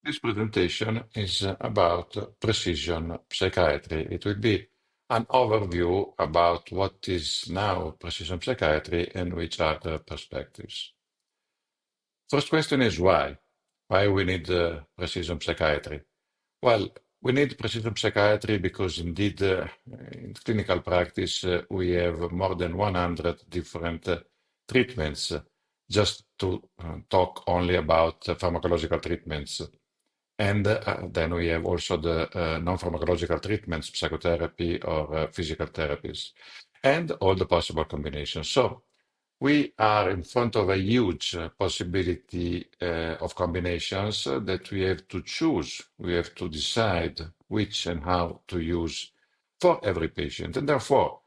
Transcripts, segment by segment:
This presentation is about precision psychiatry. It will be an overview about what is now precision psychiatry and which are the perspectives. First question is why? Why we need precision psychiatry? Well, we need precision psychiatry because indeed in clinical practice we have more than 100 different treatments. Just to talk only about pharmacological treatments. And then we have also the non-pharmacological treatments, psychotherapy or physical therapies, and all the possible combinations. So we are in front of a huge possibility of combinations that we have to choose. We have to decide which and how to use for every patient. And therefore,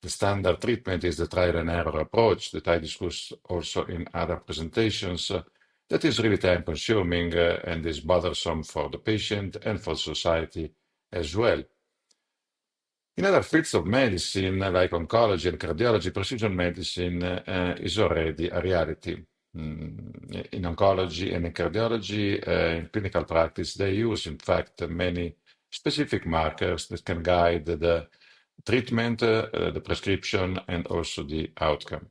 the standard treatment is the trial and error approach that I discussed also in other presentations. That is really time consuming and is bothersome for the patient and for society as well. In other fields of medicine, like oncology and cardiology, precision medicine is already a reality. In oncology and in cardiology, in clinical practice, they use, in fact, many specific markers that can guide the treatment, the prescription, and also the outcome.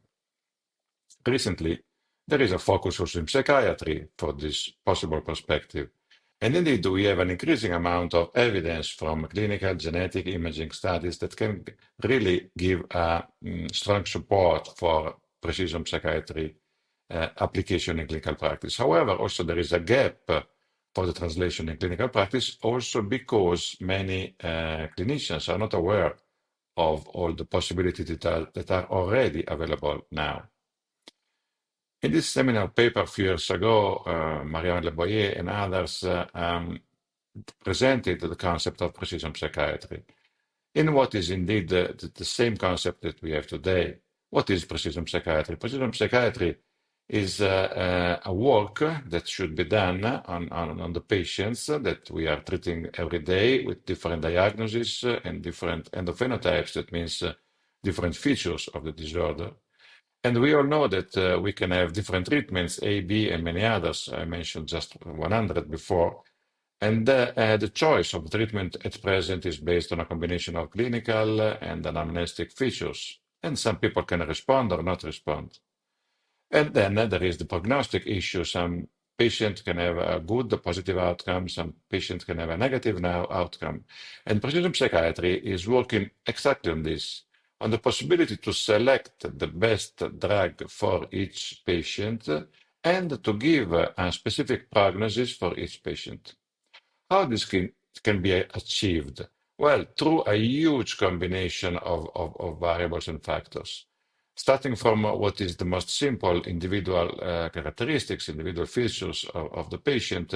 Recently, there is a focus also in psychiatry for this possible perspective. And indeed, we have an increasing amount of evidence from clinical genetic imaging studies that can really give strong support for precision psychiatry application in clinical practice. However, also there is a gap for the translation in clinical practice, also because many clinicians are not aware of all the possibilities that are already available now. In this seminal paper a few years ago, Marianne Le Boyer and others presented the concept of precision psychiatry in what is indeed the same concept that we have today. What is precision psychiatry? Precision psychiatry is a work that should be done on the patients that we are treating every day with different diagnoses and different endophenotypes. That means different features of the disorder. And we all know that we can have different treatments, A, B, and many others. I mentioned just 100 before. And the choice of treatment at present is based on a combination of clinical and anamnestic features. And some people can respond or not respond. And then there is the prognostic issue. Some patients can have a good positive outcome. Some patients can have a negative outcome. And precision psychiatry is working exactly on this, on the possibility to select the best drug for each patient and to give a specific prognosis for each patient. How this can be achieved? Well, through a huge combination of variables and factors. Starting from what is the most simple individual characteristics, individual features of the patient,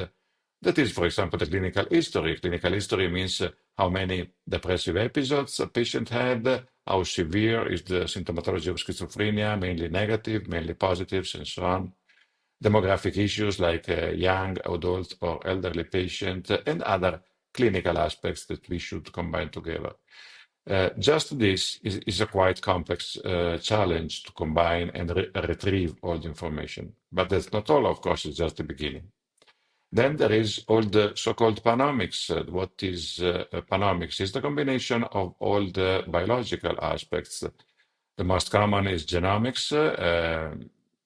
that is, for example, the clinical history. Clinical history means how many depressive episodes a patient had, how severe is the symptomatology of schizophrenia, mainly negative, mainly positives, and so on. Demographic issues like young, adult, or elderly patient, and other clinical aspects that we should combine together. Just this is a quite complex challenge to combine and retrieve all the information. But that's not all, of course, it's just the beginning. Then there is all the so-called panomics. What is panomics? It's the combination of all the biological aspects. The most common is genomics.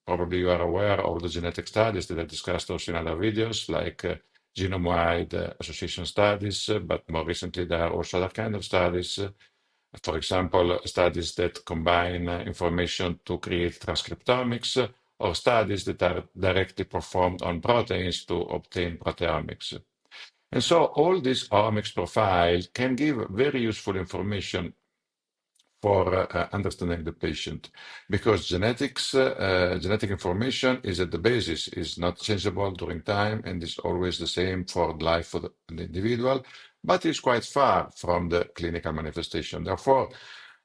Probably you are aware of the genetic studies that I discussed also in other videos, like genome-wide association studies, but more recently there are also other kind of studies. For example, studies that combine information to create transcriptomics, or studies that are directly performed on proteins to obtain proteomics. And so all these omics profiles can give very useful information for understanding the patient, because genetic information is at the basis, is not changeable during time, and is always the same for life for the individual, but is quite far from the clinical manifestation. Therefore,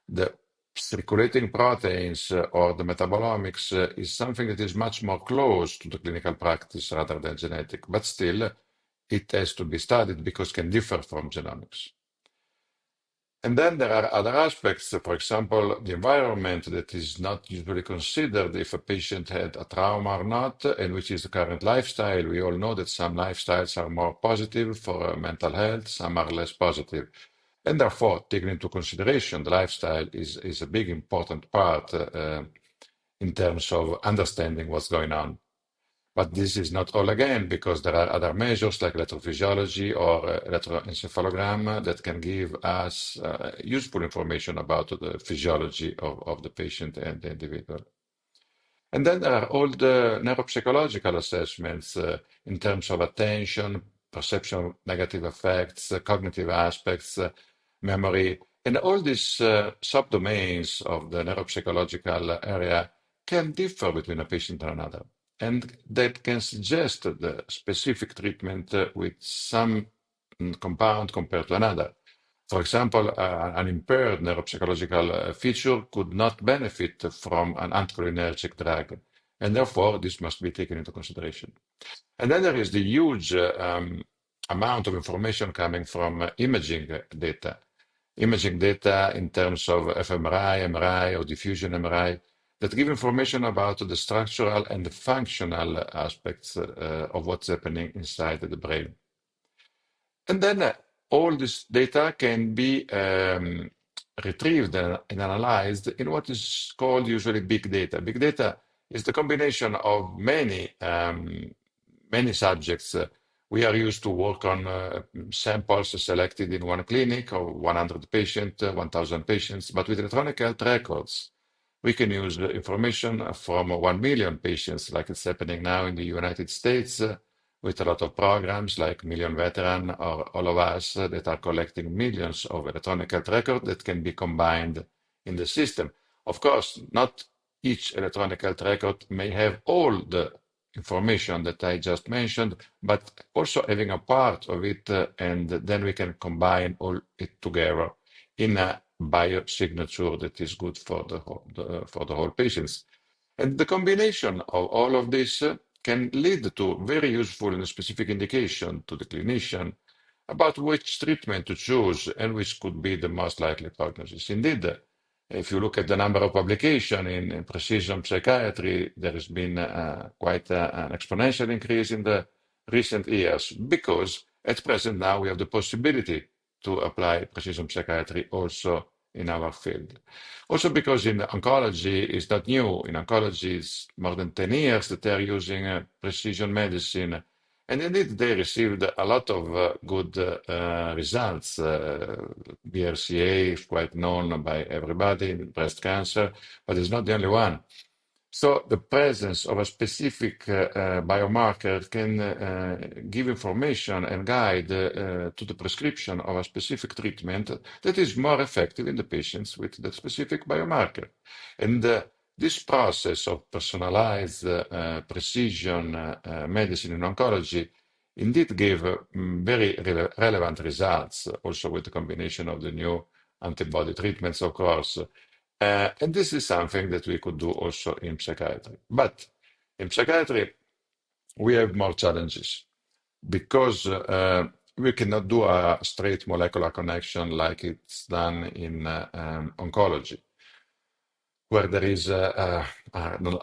the circulating proteins or the metabolomics is something that is much more close to the clinical practice rather than genetic, but still it has to be studied because it can differ from genomics. And then there are other aspects, for example, the environment that is not usually considered if a patient had a trauma or not, and which is the current lifestyle. We all know that some lifestyles are more positive for mental health, some are less positive. And therefore, taking into consideration the lifestyle is a big important part in terms of understanding what's going on. But this is not all again, because there are other measures like electrophysiology or electroencephalogram that can give us useful information about the physiology of the patient and the individual. And then there are all the neuropsychological assessments in terms of attention, perception of negative effects, cognitive aspects, memory, and all these subdomains of the neuropsychological area can differ between a patient and another. And that can suggest the specific treatment with some compound compared to another. For example, an impaired neuropsychological feature could not benefit from an anticholinergic drug, and therefore this must be taken into consideration. And then there is the huge amount of information coming from imaging data in terms of fMRI, MRI, or diffusion MRI that give information about the structural and the functional aspects of what's happening inside the brain. And then all this data can be retrieved and analyzed in what is called usually big data. Big data is the combination of many subjects. We are used to work on samples selected in one clinic or 100 patients, 1,000 patients, but with electronic health records, we can use information from 1 million patients, like it's happening now in the United States, with a lot of programs like Million Veteran or all of us that are collecting millions of electronic health records that can be combined in the system. Of course, not each electronic health record may have all the information that I just mentioned, but also having a part of it, and then we can combine all it together in a biosignature that is good for the whole patients. And the combination of all of this can lead to very useful and specific indication to the clinician about which treatment to choose and which could be the most likely prognosis. Indeed, if you look at the number of publications in precision psychiatry, there has been quite an exponential increase in the recent years because at present now we have the possibility to apply precision psychiatry also in our field. Also because in oncology it's not new. In oncology it's more than 10 years that they're using precision medicine. And indeed they received a lot of good results. BRCA is quite known by everybody in breast cancer, but it's not the only one. So the presence of a specific biomarker can give information and guide to the prescription of a specific treatment that is more effective in the patients with that specific biomarker. And this process of personalized precision medicine in oncology indeed gave very relevant results, also with the combination of the new antibody treatments, of course. And this is something that we could do also in psychiatry. But in psychiatry, we have more challenges because we cannot do a straight molecular connection like it's done in oncology, where there is an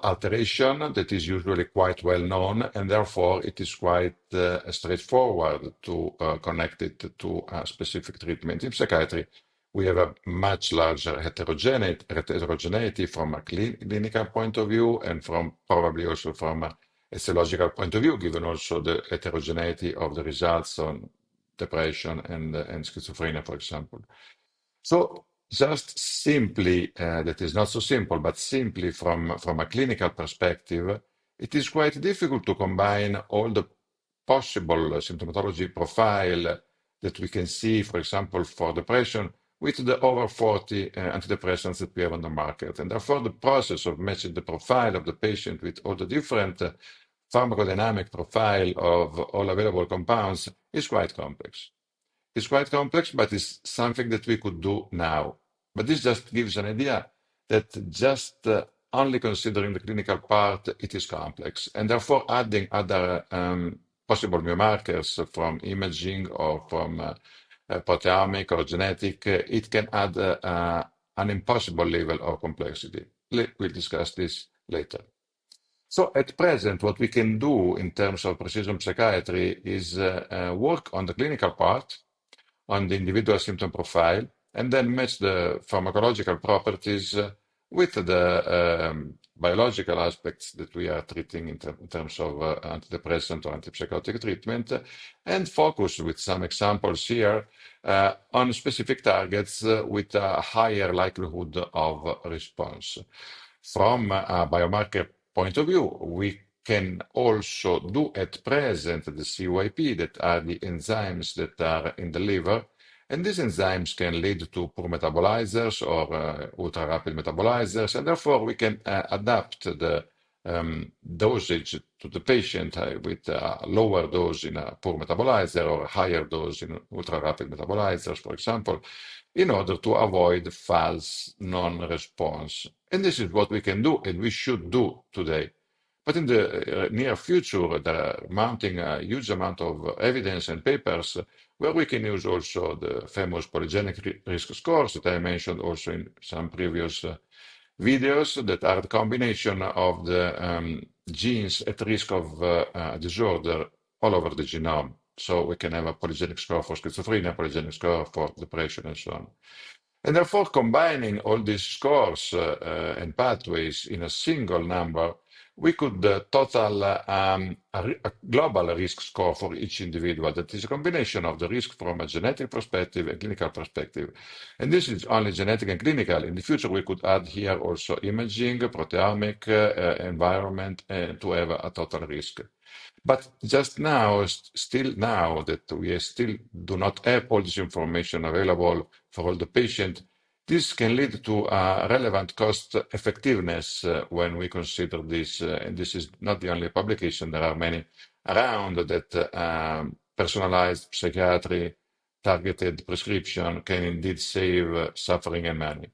alteration that is usually quite well known, and therefore it is quite straightforward to connect it to a specific treatment. In psychiatry, we have a much larger heterogeneity from a clinical point of view and from probably also from a etiological point of view, given also the heterogeneity of the results on depression and schizophrenia, for example. So just simply, that is not so simple, but simply from a clinical perspective, it is quite difficult to combine all the possible symptomatology profile that we can see, for example, for depression, with the over 40 antidepressants that we have on the market. And therefore, the process of matching the profile of the patient with all the different pharmacodynamic profile of all available compounds is quite complex. It's quite complex, but it's something that we could do now. But this just gives an idea that just only considering the clinical part, it is complex. And therefore, adding other possible biomarkers from imaging or from proteomic or genetic, it can add an impossible level of complexity. We'll discuss this later. So at present, what we can do in terms of precision psychiatry is work on the clinical part, on the individual symptom profile, and then match the pharmacological properties with the biological aspects that we are treating in terms of antidepressant or antipsychotic treatment, and focus with some examples here on specific targets with a higher likelihood of response. From a biomarker point of view, we can also do at present the CYP, that are the enzymes that are in the liver, and these enzymes can lead to poor metabolizers or ultra-rapid metabolizers, and therefore we can adapt the dosage to the patient with a lower dose in a poor metabolizer or a higher dose in ultra-rapid metabolizers, for example, in order to avoid false non-response. And this is what we can do and we should do today. But in the near future, there are mounting a huge amount of evidence and papers where we can use also the famous polygenic risk scores that I mentioned also in some previous videos, that are the combination of the genes at risk of disorder all over the genome. So we can have a polygenic score for schizophrenia, polygenic score for depression, and so on. And therefore, combining all these scores and pathways in a single number, we could total a global risk score for each individual that is a combination of the risk from a genetic perspective and clinical perspective. And this is only genetic and clinical. In the future, we could add here also imaging, proteomic, environment, to have a total risk. But just now, still now that we still do not have all this information available for all the patient, this can lead to a relevant cost effectiveness when we consider this. And this is not the only publication. There are many around that personalized psychiatry, targeted prescription can indeed save suffering and money.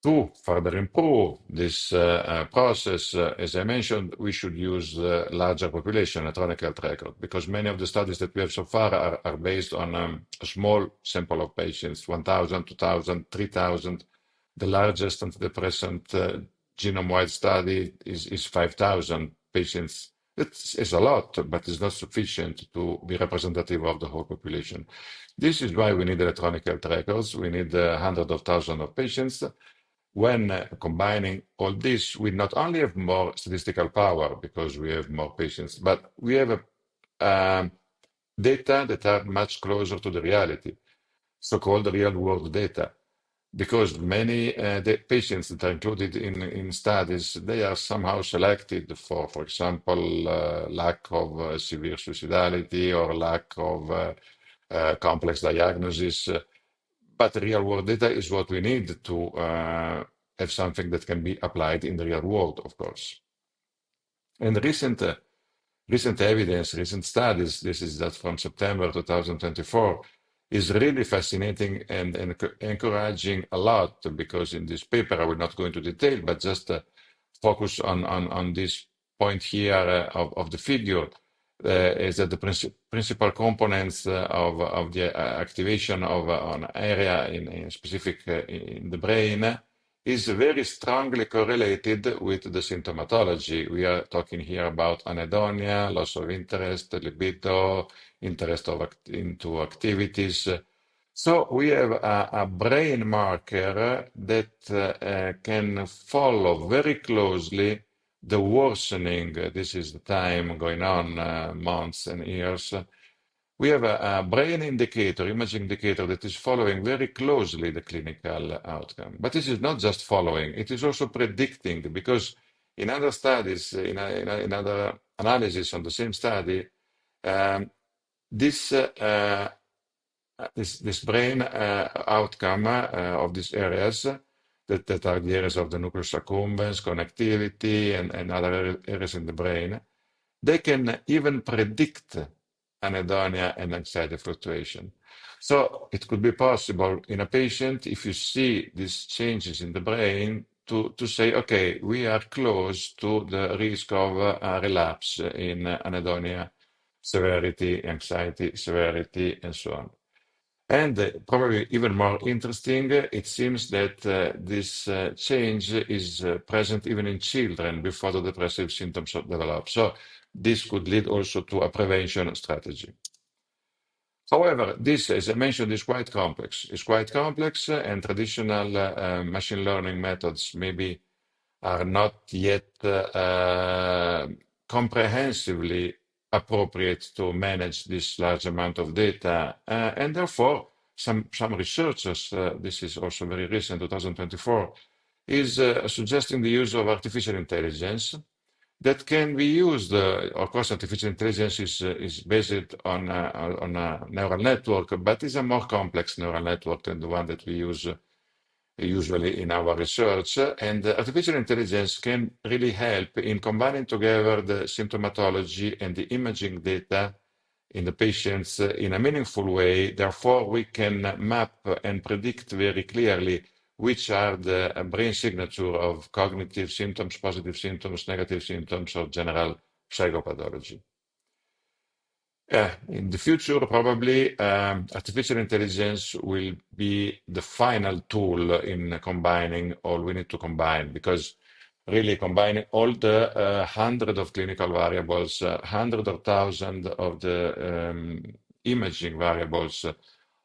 To further improve this process, as I mentioned, we should use larger population electronic health record, because many of the studies that we have so far are based on a small sample of patients, 1,000, 2,000, 3,000. The largest antidepressant genome-wide study is 5,000 patients. It is a lot, but it's not sufficient to be representative of the whole population. This is why we need electronic health records. We need hundreds of thousands of patients. When combining all this, we not only have more statistical power because we have more patients, but we have data that are much closer to the reality, so-called real-world data. Because many patients that are included in studies, they are somehow selected for example, lack of severe suicidality or lack of complex diagnosis. But real-world data is what we need to have something that can be applied in the real world, of course. And recent evidence, recent studies, this is that from September 2024, is really fascinating and encouraging a lot, because in this paper, I will not go into detail, but just focus on this point here of the figure, is that the principal components of the activation of an area in specific in the brain is very strongly correlated with the symptomatology. We are talking here about anhedonia, loss of interest, libido, interest into activities. So we have a brain marker that can follow very closely the worsening. This is the time going on, months and years. We have a brain indicator, imaging indicator, that is following very closely the clinical outcome. But this is not just following, it is also predicting, because in other studies, in other analysis on the same study, this brain outcome of these areas that are the areas of the nucleus accumbens, connectivity, and other areas in the brain, they can even predict anhedonia and anxiety fluctuation. So it could be possible in a patient, if you see these changes in the brain, to say, okay, we are close to the risk of a relapse in anhedonia. severity, anxiety, severity, and so on. And probably even more interesting, it seems that this change is present even in children before the depressive symptoms develop. So this could lead also to a prevention strategy. However, this, as I mentioned, is quite complex. It's quite complex, and traditional machine learning methods maybe are not yet comprehensively appropriate to manage this large amount of data. And therefore, some researchers, this is also very recent, 2024, is suggesting the use of artificial intelligence that can be used. Of course, artificial intelligence is based on a neural network, but is a more complex neural network than the one that we use usually in our research. And artificial intelligence can really help in combining together the symptomatology and the imaging data in the patients in a meaningful way. Therefore, we can map and predict very clearly which are the brain signature of cognitive symptoms, positive symptoms, negative symptoms, or general psychopathology. In the future, probably artificial intelligence will be the final tool in combining all we need to combine, because really combining all the hundred of clinical variables, hundred or thousand of the imaging variables,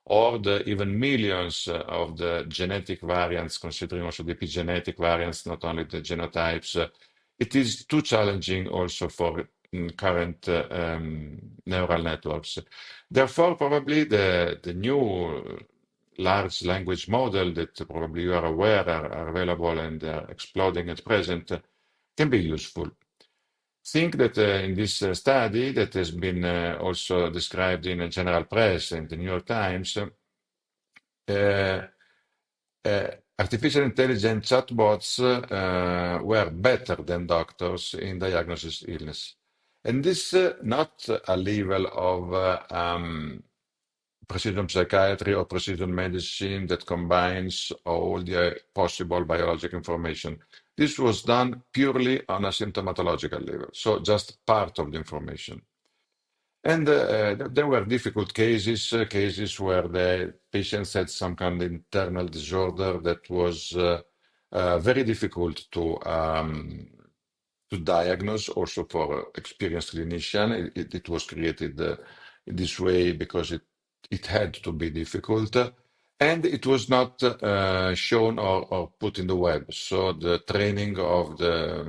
or the even millions of the genetic variants, considering also the epigenetic variants, not only the genotypes, it is too challenging also for current neural networks. Therefore, probably the new large language model that probably you are aware are available and are exploding at present can be useful. Think that in this study that has been also described in a general press and the New York Times, artificial intelligence chatbots were better than doctors in diagnosis illness. And this not a level of precision psychiatry or precision medicine that combines all the possible biological information. This was done purely on a symptomatological level, so just part of the information. And there were difficult cases, cases where the patients had some kind of internal disorder that was very difficult to diagnose, also for experienced clinician. It was created in this way because it had to be difficult. And it was not shown or put in the web. So the training of the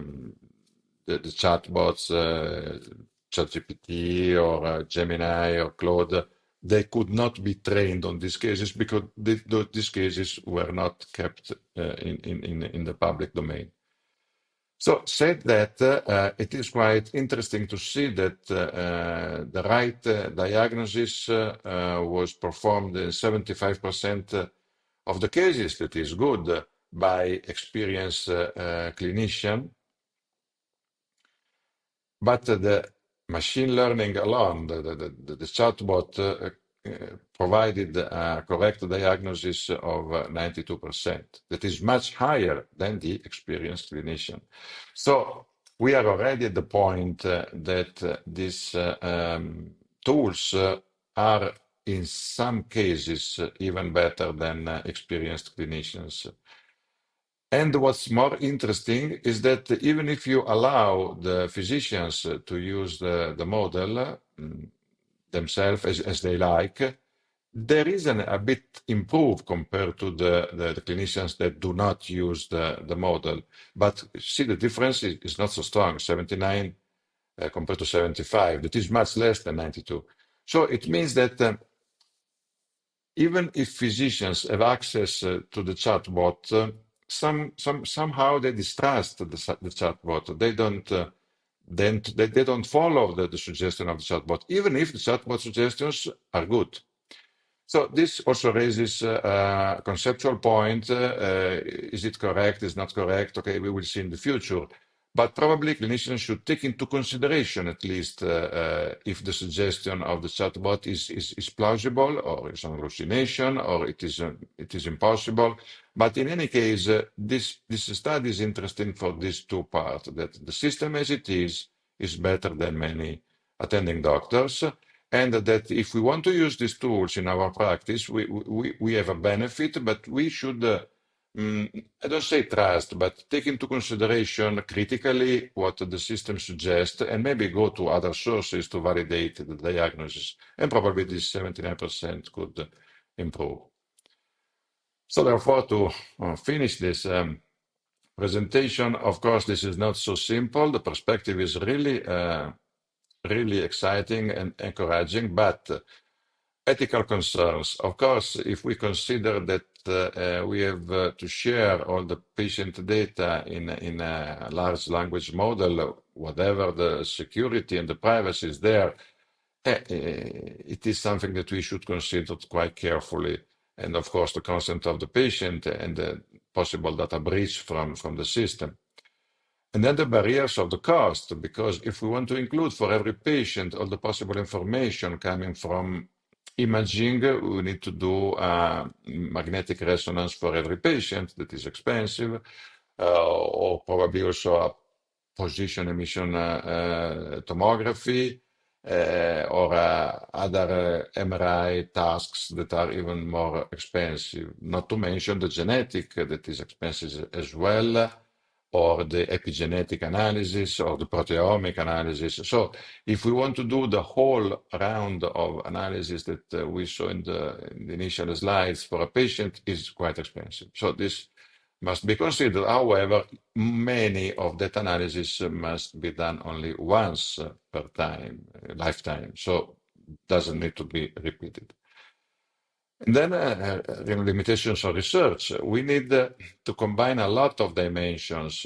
chatbots, ChatGPT or Gemini or Claude, they could not be trained on these cases because these cases were not kept in the public domain. So said that, it is quite interesting to see that the right diagnosis was performed in 75% of the cases. That is good by experienced clinician. But the machine learning alone, the chatbot provided a correct diagnosis of 92%. That is much higher than the experienced clinician. So we are already at the point that these tools are in some cases even better than experienced clinicians. And what's more interesting is that even if you allow the physicians to use the model themselves as they like, there is a bit improved compared to the clinicians that do not use the model. But see, the difference is not so strong, 79 compared to 75. That is much less than 92. So it means that even if physicians have access to the chatbot, somehow they distrust the chatbot. They don't follow the suggestion of the chatbot, even if the chatbot suggestions are good. So this also raises a conceptual point. Is it correct? Is not correct? Okay, we will see in the future. But probably clinicians should take into consideration at least if the suggestion of the chatbot is plausible, or is an hallucination, or it is impossible. But in any case, this study is interesting for these two parts, that the system as it is better than many attending doctors, and that if we want to use these tools in our practice, we have a benefit, but we should, I don't say trust, but take into consideration critically what the system suggests and maybe go to other sources to validate the diagnosis. And probably this 79% could improve. So therefore, to finish this presentation, of course, this is not so simple. The perspective is really exciting and encouraging, but ethical concerns. Of course, if we consider that we have to share all the patient data in a large language model, whatever the security and the privacy is there, it is something that we should consider quite carefully. And of course, the consent of the patient and the possible data breach from the system. And then the barriers of the cost, because if we want to include for every patient all the possible information coming from imaging, we need to do magnetic resonance for every patient. That is expensive, or probably also a position emission tomography, or other MRI tasks that are even more expensive. Not to mention the genetic that is expensive as well, or the epigenetic analysis or the proteomic analysis. So if we want to do the whole round of analysis that we saw in the initial slides for a patient is quite expensive. So this must be considered. However, many of that analysis must be done only once per lifetime. So doesn't need to be repeated. And then limitations of research. We need to combine a lot of dimensions.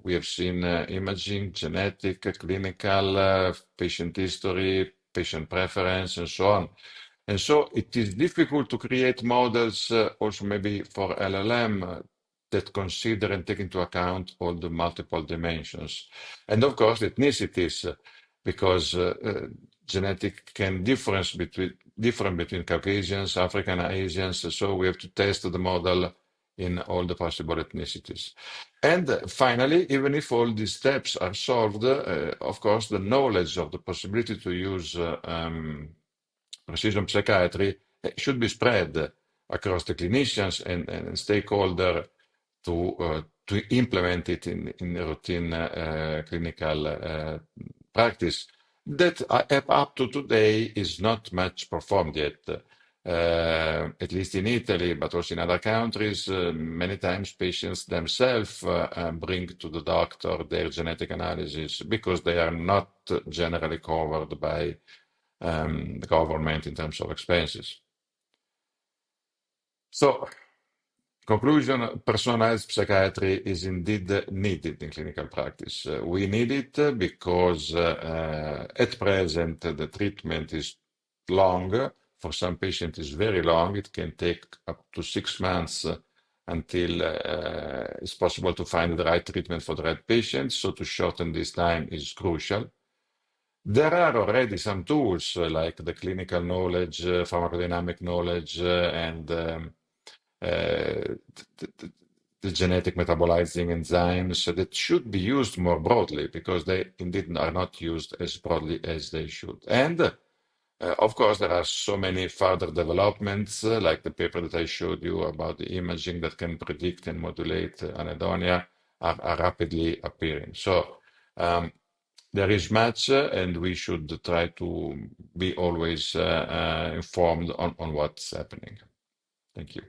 We have seen imaging, genetic, clinical, patient history, patient preference, and so on. And so it is difficult to create models also maybe for LLM that consider and take into account all the multiple dimensions. And of course, ethnicities, because genetic can different between Caucasians, African, Asians. So we have to test the model in all the possible ethnicities. And finally, even if all these steps are solved, of course, the knowledge of the possibility to use precision psychiatry should be spread across the clinicians and stakeholders to implement it in routine clinical practice that up to today is not much performed yet. At least in Italy, but also in other countries, many times patients themselves bring to the doctor their genetic analysis because they are not generally covered by the government in terms of expenses. So, conclusion, personalized psychiatry is indeed needed in clinical practice. We need it because at present the treatment is long. For some patients, it's very long. It can take up to 6 months until it's possible to find the right treatment for the right patient. So to shorten this time is crucial. There are already some tools like the clinical knowledge, pharmacodynamic knowledge, and the, the genetic metabolizing enzymes that should be used more broadly because they indeed are not used as broadly as they should. And of course, there are so many further developments, like the paper that I showed you about the imaging that can predict and modulate anhedonia are rapidly appearing. So there is much, and we should try to be always informed on what's happening. Thank you.